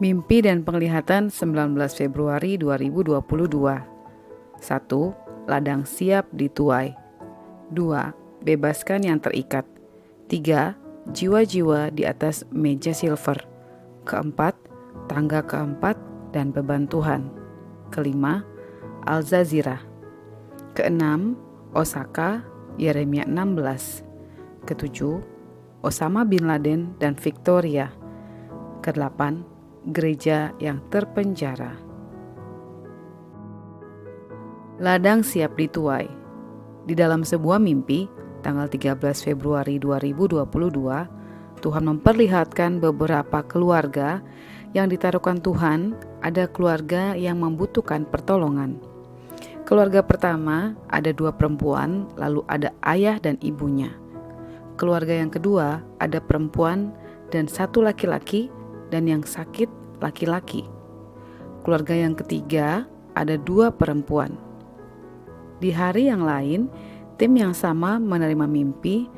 Mimpi dan penglihatan 19 Februari 2022. 1. Ladang siap dituai. 2. Bebaskan yang terikat. 3. Jiwa-jiwa di atas meja silver. Keempat, tangga keempat dan beban Tuhan. Kelima, Al-Jazirah. Keenam, Osaka, Yeremia 16. Ketujuh, Osama bin Laden dan Victoria. Kedelapan, gereja yang terpenjara. Ladang siap dituai. Di dalam sebuah mimpi, tanggal 13 Februari 2022, Tuhan memperlihatkan beberapa keluarga yang ditaruhkan Tuhan. Ada keluarga yang membutuhkan pertolongan. Keluarga pertama ada 2 perempuan, lalu ada ayah dan ibunya. Keluarga yang kedua ada perempuan dan 1 laki-laki, dan yang sakit laki-laki. Keluarga yang ketiga ada 2 perempuan. Di hari yang lain, tim yang sama menerima mimpi.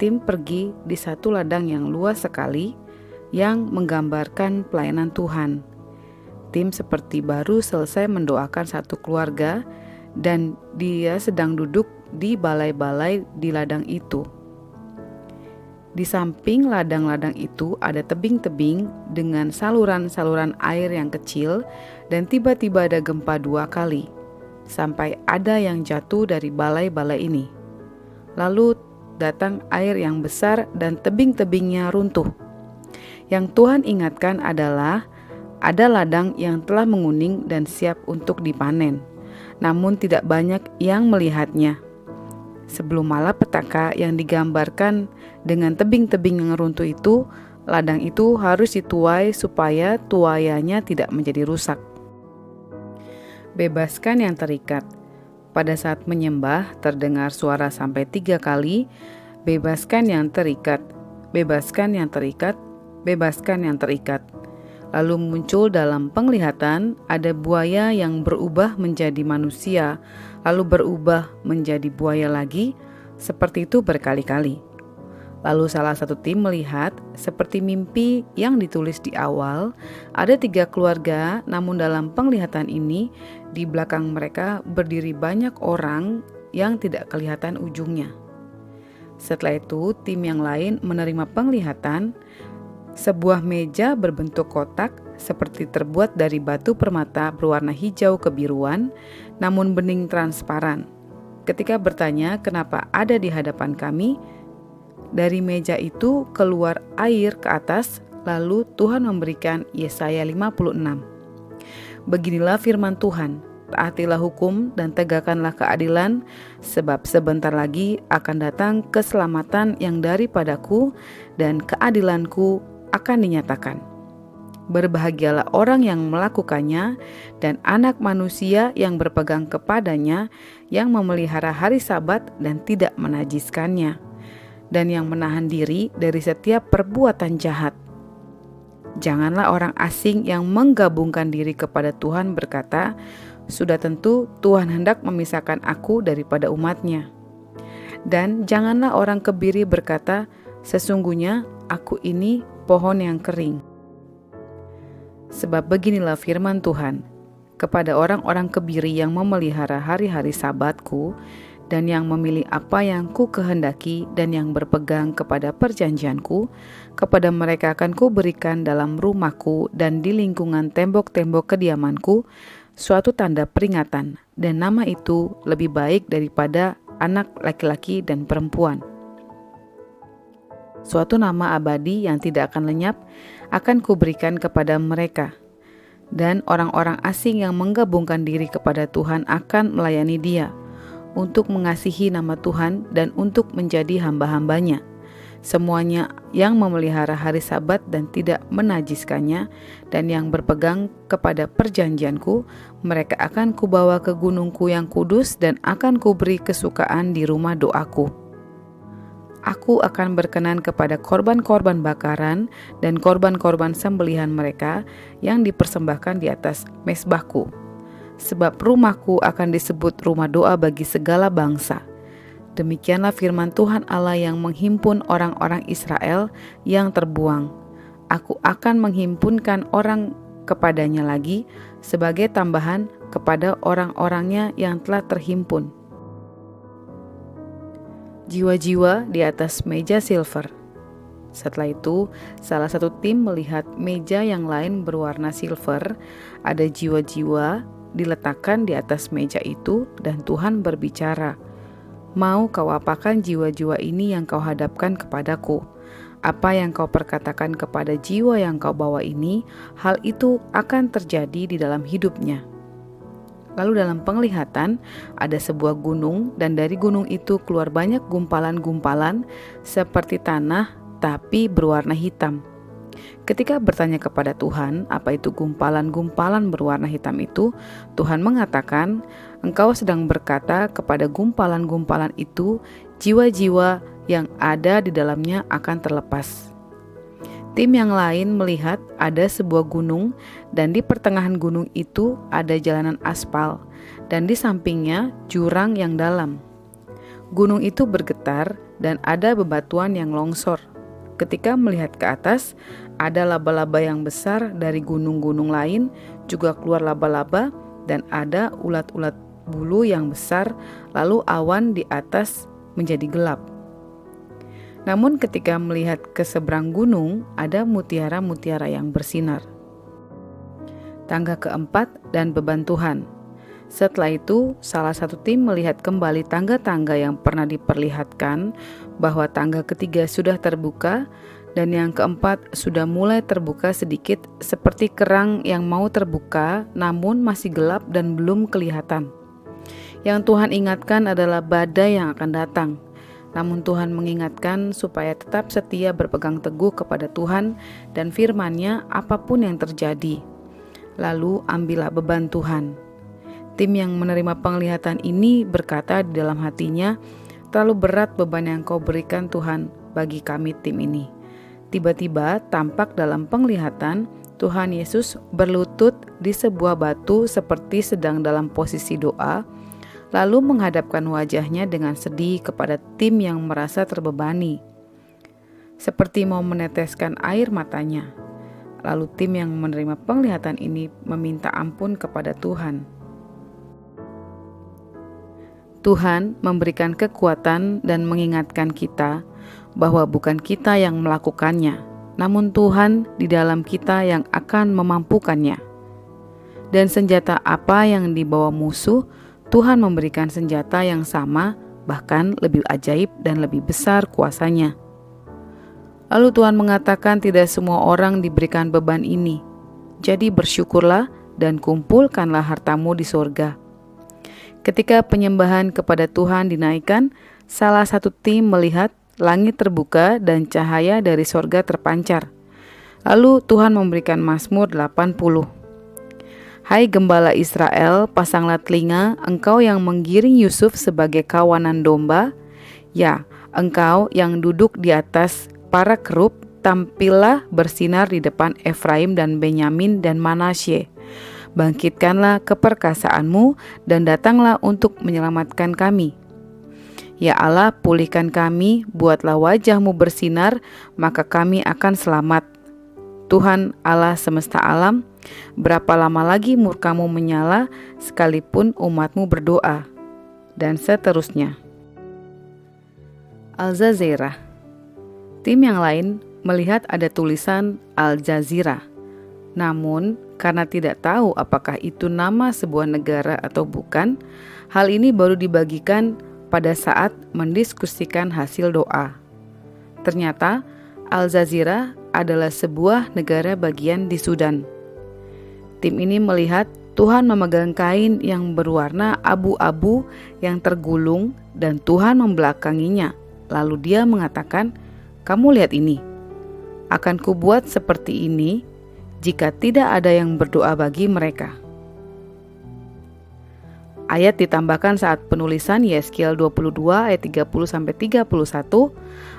Tim pergi di 1 ladang yang luas sekali yang menggambarkan pelayanan Tuhan. Tim seperti baru selesai mendoakan 1 keluarga dan dia sedang duduk di balai-balai di ladang itu. Di samping ladang-ladang itu ada tebing-tebing dengan saluran-saluran air yang kecil, dan tiba-tiba ada gempa 2 kali, sampai ada yang jatuh dari balai-balai ini. Lalu datang air yang besar dan tebing-tebingnya runtuh. Yang Tuhan ingatkan adalah ada ladang yang telah menguning dan siap untuk dipanen, namun tidak banyak yang melihatnya. Sebelum malapetaka yang digambarkan dengan tebing-tebing yang runtuh itu, ladang itu harus dituai supaya tuaiannya tidak menjadi rusak. Bebaskan yang terikat. Pada saat menyembah, terdengar suara sampai 3 kali, bebaskan yang terikat, bebaskan yang terikat, bebaskan yang terikat. Lalu muncul dalam penglihatan ada buaya yang berubah menjadi manusia, lalu berubah menjadi buaya lagi, seperti itu berkali-kali. Lalu salah satu tim melihat seperti mimpi yang ditulis di awal, ada 3 keluarga, namun dalam penglihatan ini di belakang mereka berdiri banyak orang yang tidak kelihatan ujungnya. Setelah itu tim yang lain menerima penglihatan. Sebuah meja berbentuk kotak seperti terbuat dari batu permata berwarna hijau kebiruan, namun bening transparan. Ketika bertanya kenapa ada di hadapan kami, dari meja itu keluar air ke atas, lalu Tuhan memberikan Yesaya 56. Beginilah firman Tuhan, taatilah hukum dan tegakkanlah keadilan, sebab sebentar lagi akan datang keselamatan yang daripadaku dan keadilanku akan dinyatakan. Berbahagialah orang yang melakukannya dan anak manusia yang berpegang kepadanya, yang memelihara hari Sabat dan tidak menajiskannya, dan yang menahan diri dari setiap perbuatan jahat. Janganlah orang asing yang menggabungkan diri kepada Tuhan berkata, sudah tentu Tuhan hendak memisahkan aku daripada umatnya. Dan janganlah orang kebiri berkata, sesungguhnya aku ini pohon yang kering. Sebab beginilah firman Tuhan, kepada orang-orang kebiri yang memelihara hari-hari Sabatku, dan yang memilih apa yang ku kehendaki dan yang berpegang kepada perjanjianku, kepada mereka akan ku berikan dalam rumahku dan di lingkungan tembok-tembok kediamanku suatu tanda peringatan, dan nama itu lebih baik daripada anak laki-laki dan perempuan. Suatu nama abadi yang tidak akan lenyap akan kuberikan kepada mereka, dan orang-orang asing yang menggabungkan diri kepada Tuhan akan melayani Dia, untuk mengasihi nama Tuhan dan untuk menjadi hamba-hambanya. Semuanya yang memelihara hari Sabat dan tidak menajiskannya, dan yang berpegang kepada perjanjianku, mereka akan kubawa ke gunungku yang kudus dan akan kuberi kesukaan di rumah doaku. Aku akan berkenan kepada korban-korban bakaran dan korban-korban sembelihan mereka yang dipersembahkan di atas mezbahku. Sebab rumahku akan disebut rumah doa bagi segala bangsa. Demikianlah firman Tuhan Allah yang menghimpun orang-orang Israel yang terbuang. Aku akan menghimpunkan orang kepadanya lagi sebagai tambahan kepada orang-orangnya yang telah terhimpun. Jiwa-jiwa di atas meja silver. Setelah itu, salah satu tim melihat meja yang lain berwarna silver, ada jiwa-jiwa diletakkan di atas meja itu, dan Tuhan berbicara, "Mau kau apakan jiwa-jiwa ini yang kau hadapkan kepadaku? Apa yang kau perkatakan kepada jiwa yang kau bawa ini, hal itu akan terjadi di dalam hidupnya." Lalu dalam penglihatan ada sebuah gunung, dan dari gunung itu keluar banyak gumpalan-gumpalan seperti tanah tapi berwarna hitam. Ketika bertanya kepada Tuhan, apa itu gumpalan-gumpalan berwarna hitam itu, Tuhan mengatakan, "Engkau sedang berkata kepada gumpalan-gumpalan itu, jiwa-jiwa yang ada di dalamnya akan terlepas." Tim yang lain melihat ada sebuah gunung, dan di pertengahan gunung itu ada jalanan aspal, dan di sampingnya jurang yang dalam. Gunung itu bergetar dan ada bebatuan yang longsor. Ketika melihat ke atas, ada laba-laba yang besar dari gunung-gunung lain, juga keluar laba-laba, dan ada ulat-ulat bulu yang besar, lalu awan di atas menjadi gelap. Namun ketika melihat ke seberang gunung, ada mutiara-mutiara yang bersinar. Tangga keempat dan beban Tuhan. Setelah itu, salah satu tim melihat kembali tangga-tangga yang pernah diperlihatkan, bahwa tangga ketiga sudah terbuka, dan yang keempat sudah mulai terbuka sedikit seperti kerang yang mau terbuka, namun masih gelap dan belum kelihatan. Yang Tuhan ingatkan adalah badai yang akan datang. Namun Tuhan mengingatkan supaya tetap setia berpegang teguh kepada Tuhan dan firman-Nya apapun yang terjadi. Lalu ambillah beban Tuhan. Tim yang menerima penglihatan ini berkata di dalam hatinya, "Terlalu berat beban yang kau berikan Tuhan bagi kami tim ini." Tiba-tiba tampak dalam penglihatan Tuhan Yesus berlutut di sebuah batu seperti sedang dalam posisi doa, lalu menghadapkan wajahnya dengan sedih kepada tim yang merasa terbebani, seperti mau meneteskan air matanya. Lalu tim yang menerima penglihatan ini meminta ampun kepada Tuhan. Tuhan memberikan kekuatan dan mengingatkan kita bahwa bukan kita yang melakukannya, namun Tuhan di dalam kita yang akan memampukannya. Dan senjata apa yang dibawa musuh, Tuhan memberikan senjata yang sama, bahkan lebih ajaib dan lebih besar kuasanya. Lalu Tuhan mengatakan tidak semua orang diberikan beban ini. Jadi bersyukurlah dan kumpulkanlah hartamu di sorga. Ketika penyembahan kepada Tuhan dinaikkan, salah satu tim melihat langit terbuka dan cahaya dari sorga terpancar. Lalu Tuhan memberikan Mazmur 80. "Hai gembala Israel, pasanglah telinga, engkau yang menggiring Yusuf sebagai kawanan domba. Ya, engkau yang duduk di atas para kerub, tampillah bersinar di depan Efraim dan Benyamin dan Manasye. Bangkitkanlah keperkasaanmu dan datanglah untuk menyelamatkan kami. Ya Allah, pulihkan kami, buatlah wajahmu bersinar, maka kami akan selamat. Tuhan Allah semesta alam, berapa lama lagi murkamu menyala sekalipun umatmu berdoa?" Dan seterusnya. Al-Jazirah. Tim yang lain melihat ada tulisan Al-Jazirah. Namun karena tidak tahu apakah itu nama sebuah negara atau bukan, hal ini baru dibagikan pada saat mendiskusikan hasil doa. Ternyata Al-Jazirah adalah sebuah negara bagian di Sudan. Tim ini melihat Tuhan memegang kain yang berwarna abu-abu yang tergulung dan Tuhan membelakanginya. Lalu dia mengatakan, "Kamu lihat ini. Akan kubuat seperti ini jika tidak ada yang berdoa bagi mereka." Ayat ditambahkan saat penulisan Yeskiel 22 ayat 30-31,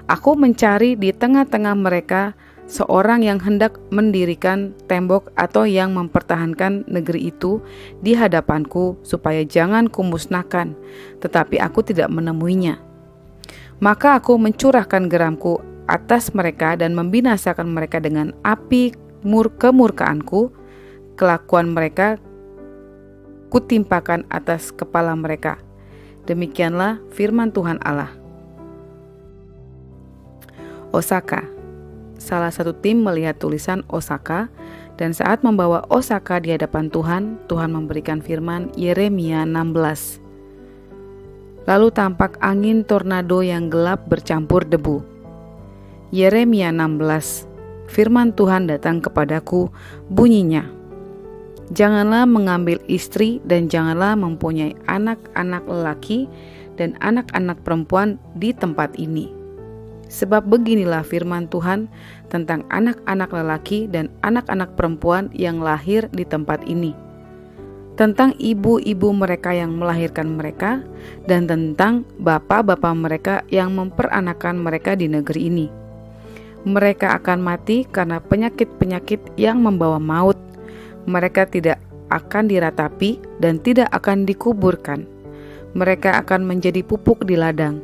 "Aku mencari di tengah-tengah mereka seorang yang hendak mendirikan tembok atau yang mempertahankan negeri itu di hadapanku supaya jangan kumusnahkan, tetapi aku tidak menemuinya. Maka aku mencurahkan geramku atas mereka dan membinasakan mereka dengan api kemurkaanku, kelakuan mereka kutimpakan atas kepala mereka. Demikianlah firman Tuhan Allah. Osaka. Salah satu tim melihat tulisan Osaka, dan saat membawa Osaka di hadapan Tuhan, Tuhan memberikan firman Yeremia 16. Lalu tampak angin tornado yang gelap bercampur debu. Yeremia 16. Firman Tuhan datang kepadaku, bunyinya, janganlah mengambil istri dan janganlah mempunyai anak-anak lelaki dan anak-anak perempuan di tempat ini. Sebab beginilah firman Tuhan tentang anak-anak lelaki dan anak-anak perempuan yang lahir di tempat ini, tentang ibu-ibu mereka yang melahirkan mereka, dan tentang bapak-bapak mereka yang memperanakan mereka di negeri ini. Mereka akan mati karena penyakit-penyakit yang membawa maut. Mereka tidak akan diratapi dan tidak akan dikuburkan. Mereka akan menjadi pupuk di ladang.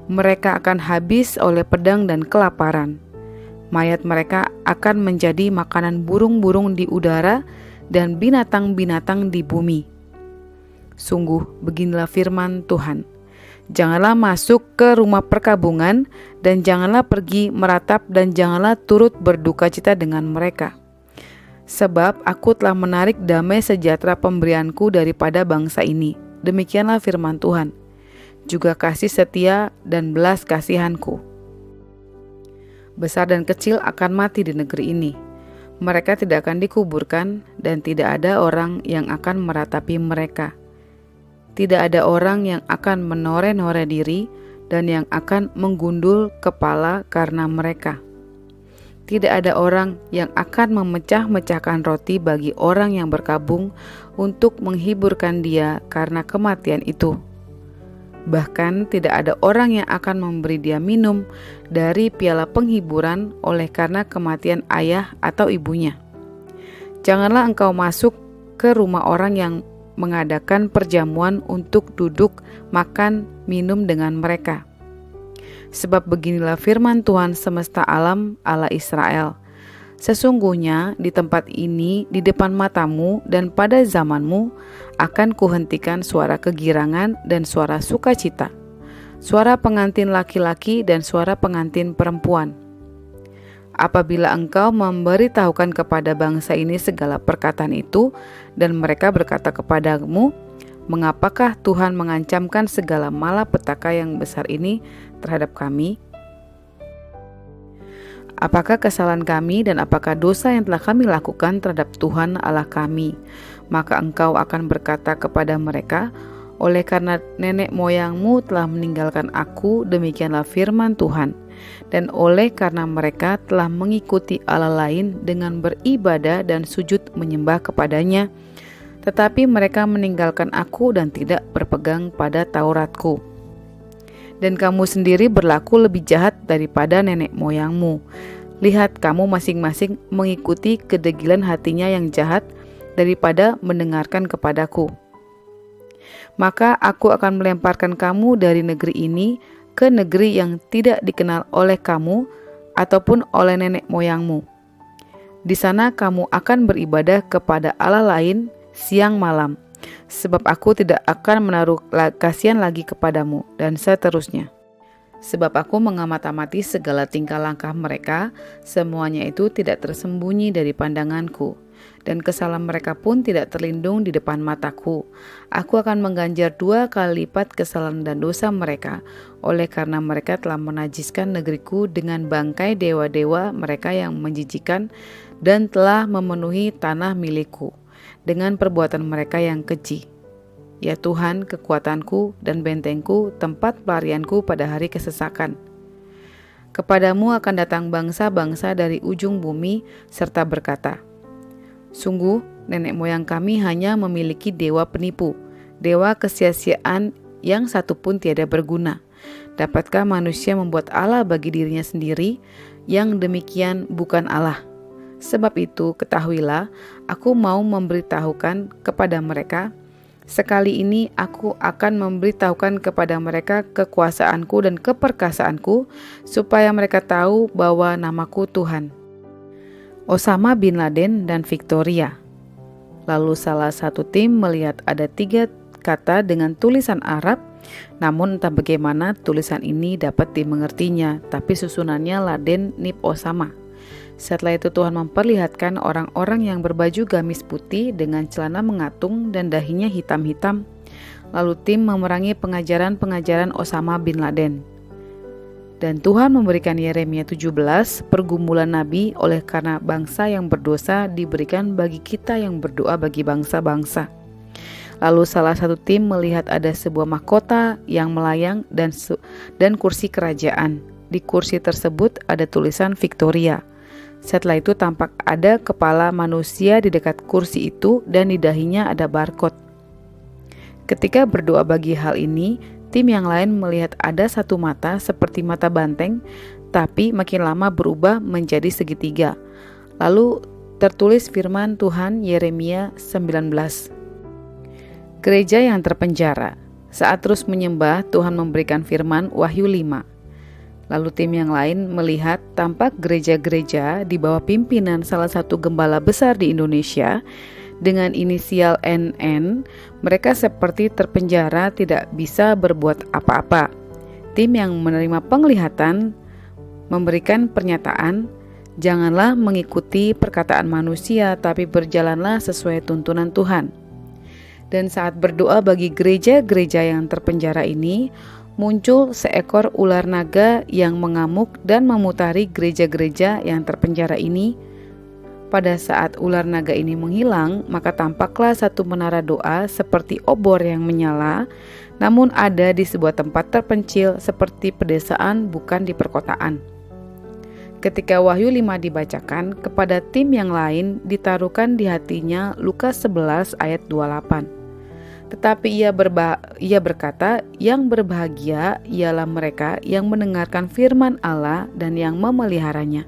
Mereka akan habis oleh pedang dan kelaparan. Mayat mereka akan menjadi makanan burung-burung di udara dan binatang-binatang di bumi. Sungguh, beginilah firman Tuhan. Janganlah masuk ke rumah perkabungan, dan janganlah pergi meratap, dan janganlah turut berduka cita dengan mereka. Sebab aku telah menarik damai sejahtera pemberianku daripada bangsa ini. Demikianlah firman Tuhan. Juga kasih setia dan belas kasihanku. Besar dan kecil akan mati di negeri ini. Mereka tidak akan dikuburkan, dan tidak ada orang yang akan meratapi mereka. Tidak ada orang yang akan menore-nore diri, dan yang akan menggundul kepala karena mereka. Tidak ada orang yang akan memecah-mecahkan roti bagi orang yang berkabung untuk menghiburkan dia karena kematian itu. Bahkan tidak ada orang yang akan memberi dia minum dari piala penghiburan oleh karena kematian ayah atau ibunya. Janganlah engkau masuk ke rumah orang yang mengadakan perjamuan untuk duduk makan minum dengan mereka. Sebab beginilah firman Tuhan semesta alam, Allah Israel. Sesungguhnya di tempat ini, di depan matamu dan pada zamanmu, akan kuhentikan suara kegirangan dan suara sukacita, suara pengantin laki-laki dan suara pengantin perempuan. Apabila engkau memberitahukan kepada bangsa ini segala perkataan itu, dan mereka berkata kepadamu, mengapakah Tuhan mengancamkan segala malapetaka yang besar ini terhadap kami? Apakah kesalahan kami dan apakah dosa yang telah kami lakukan terhadap Tuhan Allah kami? Maka engkau akan berkata kepada mereka, oleh karena nenek moyangmu telah meninggalkan aku, demikianlah firman Tuhan. Dan oleh karena mereka telah mengikuti Allah lain dengan beribadah dan sujud menyembah kepadanya, tetapi mereka meninggalkan aku dan tidak berpegang pada Tauratku. Dan kamu sendiri berlaku lebih jahat daripada nenek moyangmu. Lihat, kamu masing-masing mengikuti kedegilan hatinya yang jahat daripada mendengarkan kepadaku. Maka aku akan melemparkan kamu dari negeri ini ke negeri yang tidak dikenal oleh kamu ataupun oleh nenek moyangmu. Di sana kamu akan beribadah kepada Allah lain siang malam, sebab aku tidak akan menaruh kasihan lagi kepadamu, dan seterusnya. Sebab aku mengamat-amati segala tingkah langkah mereka, semuanya itu tidak tersembunyi dari pandanganku, dan kesalahan mereka pun tidak terlindung di depan mataku. Aku akan mengganjar 2 kali lipat kesalahan dan dosa mereka, oleh karena mereka telah menajiskan negeriku dengan bangkai dewa-dewa mereka yang menjijikan, dan telah memenuhi tanah milikku dengan perbuatan mereka yang keji. Ya Tuhan, kekuatanku dan bentengku, tempat pelarianku pada hari kesesakan. Kepadamu akan datang bangsa-bangsa dari ujung bumi serta berkata, sungguh nenek moyang kami hanya memiliki dewa penipu, dewa kesia-siaan yang satu pun tiada berguna. Dapatkah manusia membuat Allah bagi dirinya sendiri? Yang demikian bukan Allah. Sebab itu ketahuilah, aku mau memberitahukan kepada mereka. Sekali ini aku akan memberitahukan kepada mereka kekuasaanku dan keperkasaanku, supaya mereka tahu bahwa namaku Tuhan. Osama bin Laden dan Victoria. Lalu salah satu tim melihat ada 3 kata dengan tulisan Arab, namun entah bagaimana tulisan ini dapat dimengertinya, tapi susunannya Laden Nip Osama. Setelah itu Tuhan memperlihatkan orang-orang yang berbaju gamis putih dengan celana mengatung dan dahinya hitam-hitam. Lalu tim memerangi pengajaran-pengajaran Osama bin Laden. Dan Tuhan memberikan Yeremia 17 pergumulan nabi oleh karena bangsa yang berdosa diberikan bagi kita yang berdoa bagi bangsa-bangsa. Lalu salah satu tim melihat ada sebuah mahkota yang melayang dan kursi kerajaan. Di kursi tersebut ada tulisan Victoria. Setelah itu tampak ada kepala manusia di dekat kursi itu dan di dahinya ada barcode. Ketika berdoa bagi hal ini, tim yang lain melihat ada satu mata seperti mata banteng, tapi makin lama berubah menjadi segitiga. Lalu tertulis firman Tuhan Yeremia 19. Gereja yang terpenjara. Saat terus menyembah, Tuhan memberikan firman Wahyu 5. Lalu tim yang lain melihat tampak gereja-gereja di bawah pimpinan salah satu gembala besar di Indonesia dengan inisial NN, mereka seperti terpenjara tidak bisa berbuat apa-apa. Tim yang menerima penglihatan memberikan pernyataan, janganlah mengikuti perkataan manusia, tapi berjalanlah sesuai tuntunan Tuhan. Dan saat berdoa bagi gereja-gereja yang terpenjara ini, muncul seekor ular naga yang mengamuk dan memutari gereja-gereja yang terpenjara ini. Pada saat ular naga ini menghilang, maka tampaklah satu menara doa seperti obor yang menyala, namun ada di sebuah tempat terpencil seperti pedesaan, bukan di perkotaan. Ketika Wahyu 5 dibacakan, kepada tim yang lain ditaruhkan di hatinya Lukas 11 ayat 28. Tetapi ia berkata, yang berbahagia ialah mereka yang mendengarkan firman Allah dan yang memeliharanya.